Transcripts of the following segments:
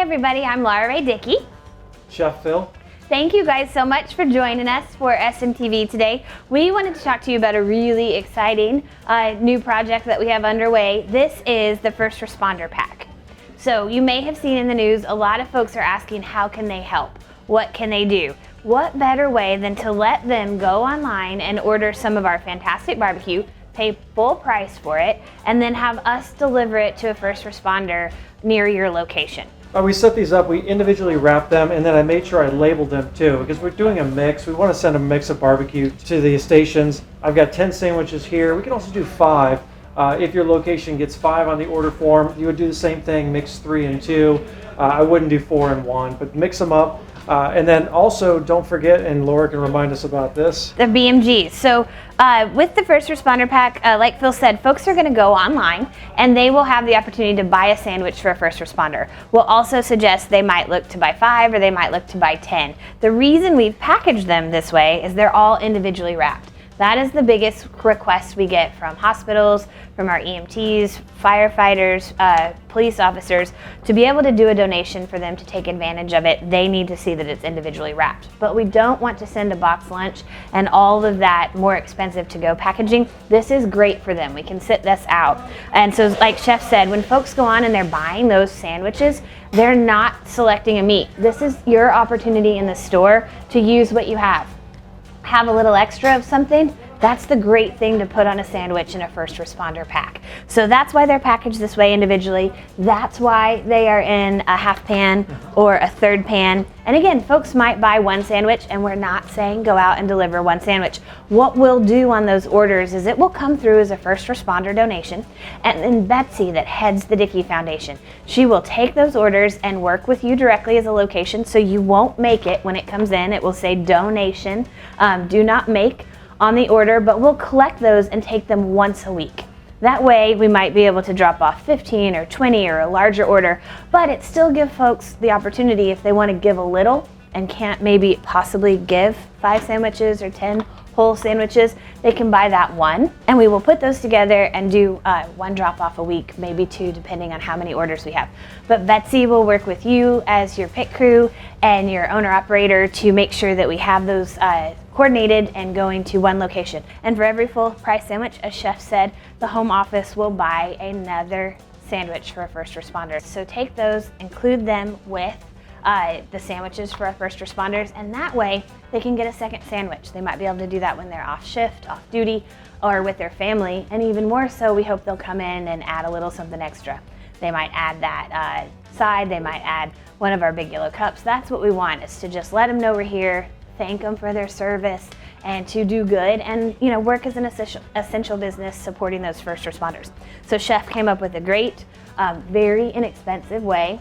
everybody, I'm Laura Ray Dickey. Chef Phil. Thank you guys so much for joining us for SMTV today. We wanted to talk to you about a really exciting new project that we have underway. This is the First Responder Pack. So you may have seen in the news, a lot of folks are asking how can they help? What can they do? What better way than to let them go online and order some of our fantastic barbecue, pay full price for it, and then have us deliver it to a first responder near your location. We set these up, we individually wrap them, and then I made sure I labeled them too, because we're doing a mix. We want to send a mix of barbecue to the stations. I've got 10 sandwiches here. We can also do 5. If your location gets 5 on the order form, you would do the same thing, mix 3 and 2. I wouldn't do 4 and 1, but mix them up. And then also, don't forget, and Laura can remind us about this, the BMGs. So with the First Responder Pack, like Phil said, folks are going to go online and they will have the opportunity to buy a sandwich for a first responder. We'll also suggest they might look to buy 5 or they might look to buy 10. The reason we've packaged them this way is they're all individually wrapped. That is the biggest request we get from hospitals, from our EMTs, firefighters, police officers. To be able to do a donation for them to take advantage of it, they need to see that it's individually wrapped. But we don't want to send a box lunch and all of that more expensive to go packaging. This is great for them. We can sit this out. And so like Chef said, when folks go on and they're buying those sandwiches, they're not selecting a meat. This is your opportunity in the store to use what you have. Have a little extra of something, that's the great thing to put on a sandwich in a first responder pack. So that's why they're packaged this way individually. That's why they are in a half pan or a third pan. And again, folks might buy one sandwich, and we're not saying go out and deliver one sandwich. What we'll do on those orders is it will come through as a first responder donation, and then Betsy, that heads the Dickey Foundation, she will take those orders and work with you directly as a location, so you won't make it when it comes in. It will say donation, do not make on the order, but we'll collect those and take them once a week. That way we might be able to drop off 15 or 20 or a larger order, but it still gives folks the opportunity, if they want to give a little and can't maybe possibly give 5 sandwiches or 10 whole sandwiches, they can buy that one, and we will put those together and do 1 drop off a week, maybe 2, depending on how many orders we have. But Betsy will work with you as your pit crew and your owner operator to make sure that we have those coordinated and going to one location. And for every full price sandwich, as Chef said, the home office will buy another sandwich for a first responder. So take those, include them with the sandwiches for our first responders, and that way they can get a second sandwich. They might be able to do that when they're off shift, off duty, or with their family. And even more so, we hope they'll come in and add a little something extra. They might add that side, they might add one of our big yellow cups. That's what we want, is to just let them know we're here, thank them for their service, and to do good and work as an essential business supporting those first responders. So Chef came up with a great, very inexpensive way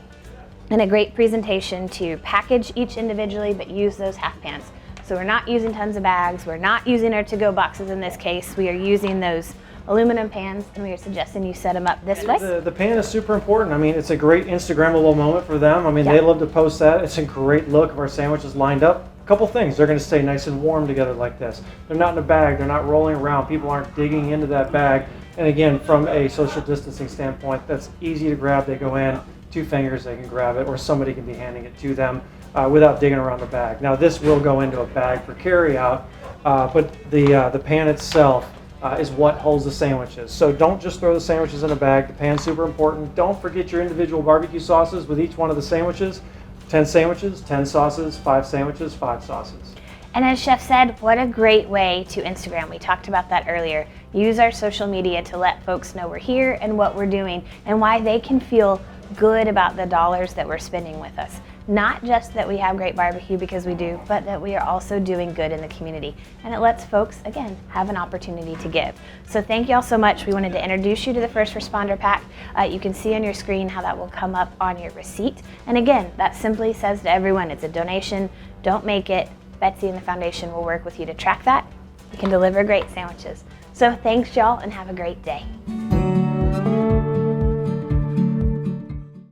and a great presentation to package each individually, but use those half pans. So we're not using tons of bags, we're not using our to-go boxes in this case, we are using those aluminum pans, and we are suggesting you set them up this way. The pan is super important. I mean, it's a great Instagrammable moment for them. I mean, They love to post that. It's a great look of our sandwiches lined up. A couple things, they're going to stay nice and warm together like this. They're not in a bag, they're not rolling around, people aren't digging into that bag. And again, from a social distancing standpoint, that's easy to grab. They go in, 2 fingers, they can grab it, or somebody can be handing it to them without digging around the bag. Now this will go into a bag for carry out, but the pan itself is what holds the sandwiches. So don't just throw the sandwiches in a bag. The pan's super important. Don't forget your individual barbecue sauces with each one of the sandwiches. 10 sandwiches, 10 sauces, 5 sandwiches, 5 sauces. And as Chef said, what a great way to Instagram. We talked about that earlier. Use our social media to let folks know we're here and what we're doing and why they can feel good about the dollars that we're spending with us. Not just that we have great barbecue, because we do, but that we are also doing good in the community. And it lets folks, again, have an opportunity to give. So thank you all so much. We wanted to introduce you to the First Responder Pack. You can see on your screen how that will come up on your receipt. And again, that simply says to everyone, it's a donation, don't make it. Betsy and the foundation will work with you to track that. You can deliver great sandwiches. So thanks y'all, and have a great day.